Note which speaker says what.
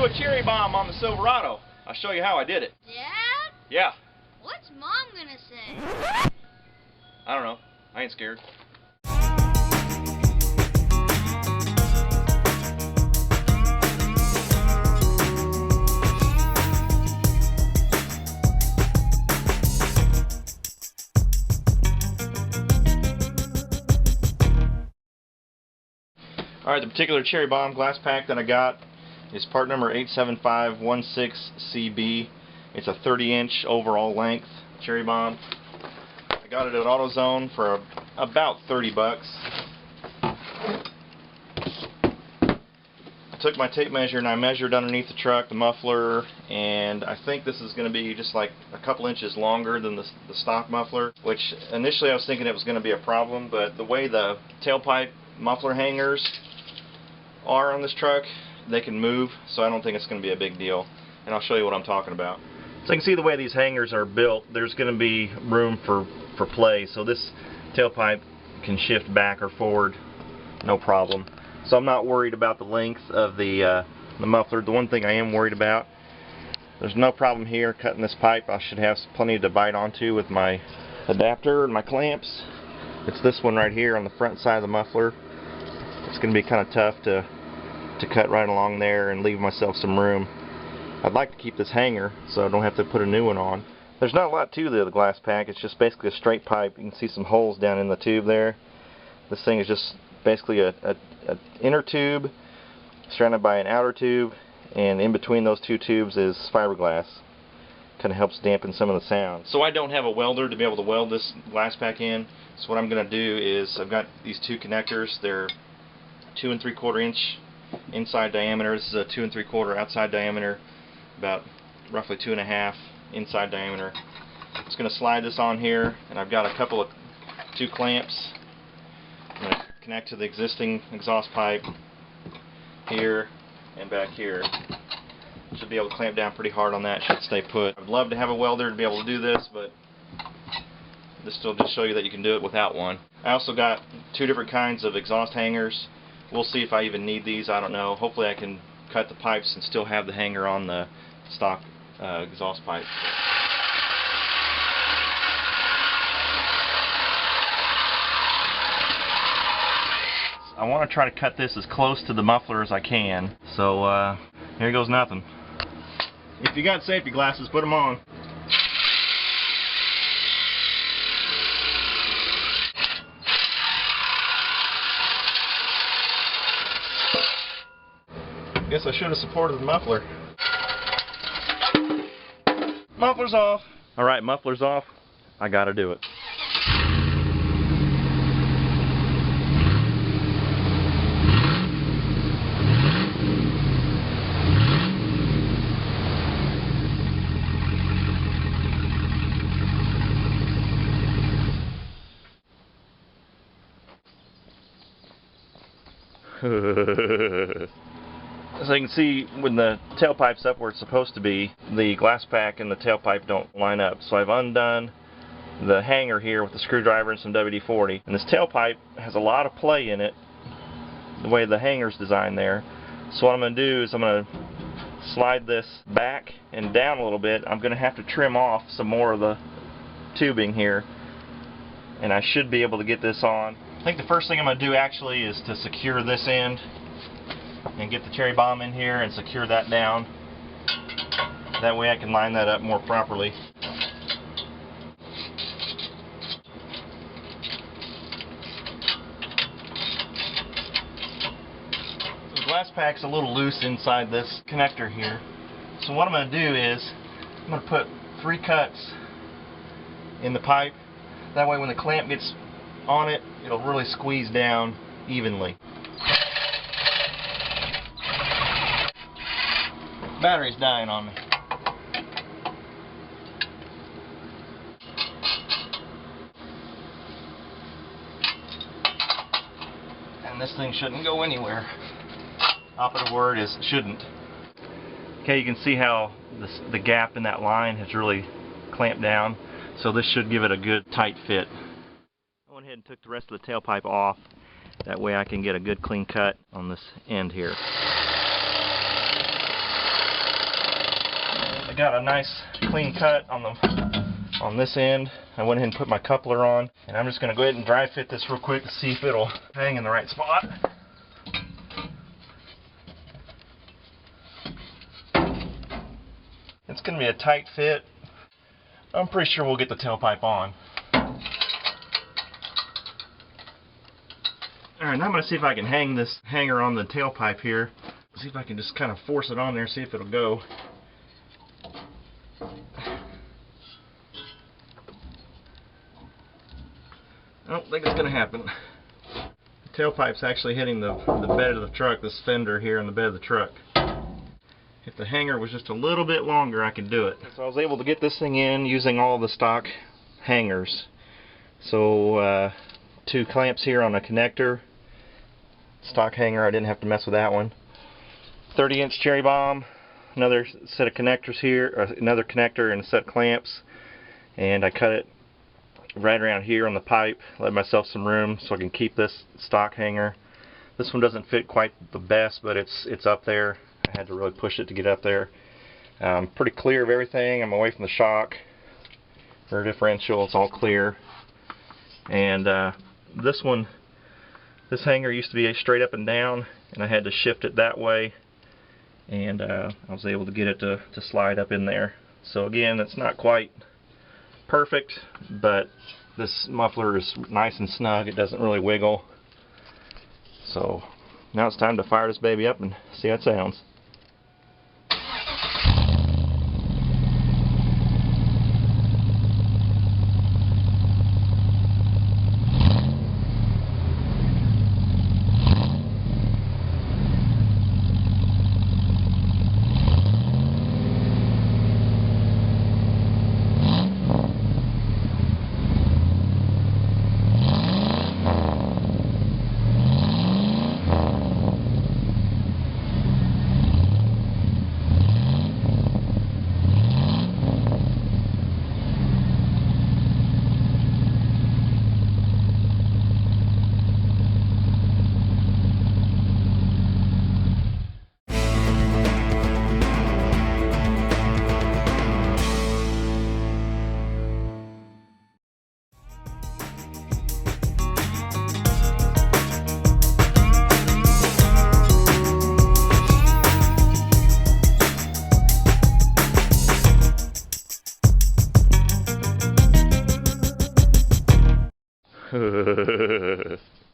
Speaker 1: a cherry bomb on the Silverado. I'll show you how I did it.
Speaker 2: Dad?
Speaker 1: Yeah.
Speaker 2: What's Mom gonna say?
Speaker 1: I don't know. I ain't scared. Alright, the particular cherry bomb glass pack that I got is part number 87516CB. It's a 30-inch overall length cherry bomb. I got it at Autozone for about 30 bucks. I took my tape measure and I measured underneath the truck, the muffler, and I think this is going to be just like a couple inches longer than the stock muffler, which initially I was thinking it was going to be a problem, but the way the tailpipe muffler hangers are on this truck, they can move, so I don't think it's going to be a big deal. And I'll show you what I'm talking about. So you can see the way these hangers are built, there's going to be room for play, so this tailpipe can shift back or forward, no problem. So I'm not worried about the length of the muffler. The one thing I am worried about, there's no problem here cutting this pipe. I should have plenty to bite onto with my adapter and my clamps. It's this one right here on the front side of the muffler. It's going to be kind of tough to cut right along there and leave myself some room. I'd like to keep this hanger so I don't have to put a new one on. There's not a lot to the glass pack. It's just basically a straight pipe. You can see some holes down in the tube there. This thing is just basically an inner tube surrounded by an outer tube, and in between those two tubes is fiberglass. Kind of helps dampen some of the sound. So I don't have a welder to be able to weld this glass pack in. So what I'm going to do is I've got these two connectors. They're 2 3/4 inch inside diameter. This is a 2 3/4 outside diameter, about roughly 2.5 inside diameter. I'm just going to slide this on here, and I've got two clamps. I'm going to connect to the existing exhaust pipe here and back here. Should be able to clamp down pretty hard on that. Should stay put. I'd love to have a welder to be able to do this, but this will just show you that you can do it without one. I also got 2 different kinds of exhaust hangers. We'll see if I even need these. I don't know. Hopefully I can cut the pipes and still have the hanger on the stock exhaust pipe. I want to try to cut this as close to the muffler as I can. So here goes nothing. If you got safety glasses, put them on. Guess I should have supported the muffler. Muffler's off. Alright, muffler's off. I gotta do it. As you can see, when the tailpipe's up where it's supposed to be, the glass pack and the tailpipe don't line up. So I've undone the hanger here with the screwdriver and some WD-40. And this tailpipe has a lot of play in it, the way the hanger's designed there. So what I'm going to do is I'm going to slide this back and down a little bit. I'm going to have to trim off some more of the tubing here, and I should be able to get this on. I think the first thing I'm going to do actually is to secure this end and get the cherry bomb in here and secure that down. That way I can line that up more properly. The glass pack's a little loose inside this connector here. So what I'm going to do is I'm going to put 3 cuts in the pipe. That way when the clamp gets on it, it'll really squeeze down evenly. Battery's dying on me. And this thing shouldn't go anywhere. Operative word is shouldn't. Okay, you can see how the gap in that line has really clamped down. So this should give it a good tight fit. I went ahead and took the rest of the tailpipe off. That way I can get a good clean cut on this end here. got a nice clean cut on this end. I went ahead and put my coupler on, and I'm just going to go ahead and dry fit this real quick to see if it'll hang in the right spot. It's going to be a tight fit. I'm pretty sure we'll get the tailpipe on. Alright, now I'm going to see if I can hang this hanger on the tailpipe here. See if I can just kind of force it on there, see if it'll go. I don't think it's going to happen. The tailpipe's actually hitting the bed of the truck, this fender here in the bed of the truck. If the hanger was just a little bit longer, I could do it. So I was able to get this thing in using all the stock hangers. So 2 clamps here on a connector. Stock hanger, I didn't have to mess with that one. 30-inch cherry bomb, another set of connectors here, or another connector and a set of clamps. And I cut it right around here on the pipe, let myself some room so I can keep this stock hanger. This one doesn't fit quite the best, but it's up there. I had to really push it to get up there. Pretty clear of everything. I'm away from the shock. Rear differential, it's all clear. And this hanger used to be straight up and down, and I had to shift it that way, and I was able to get it to slide up in there. So again, it's not quite perfect, but this muffler is nice and snug. It doesn't really wiggle. So now it's time to fire this baby up and see how it sounds.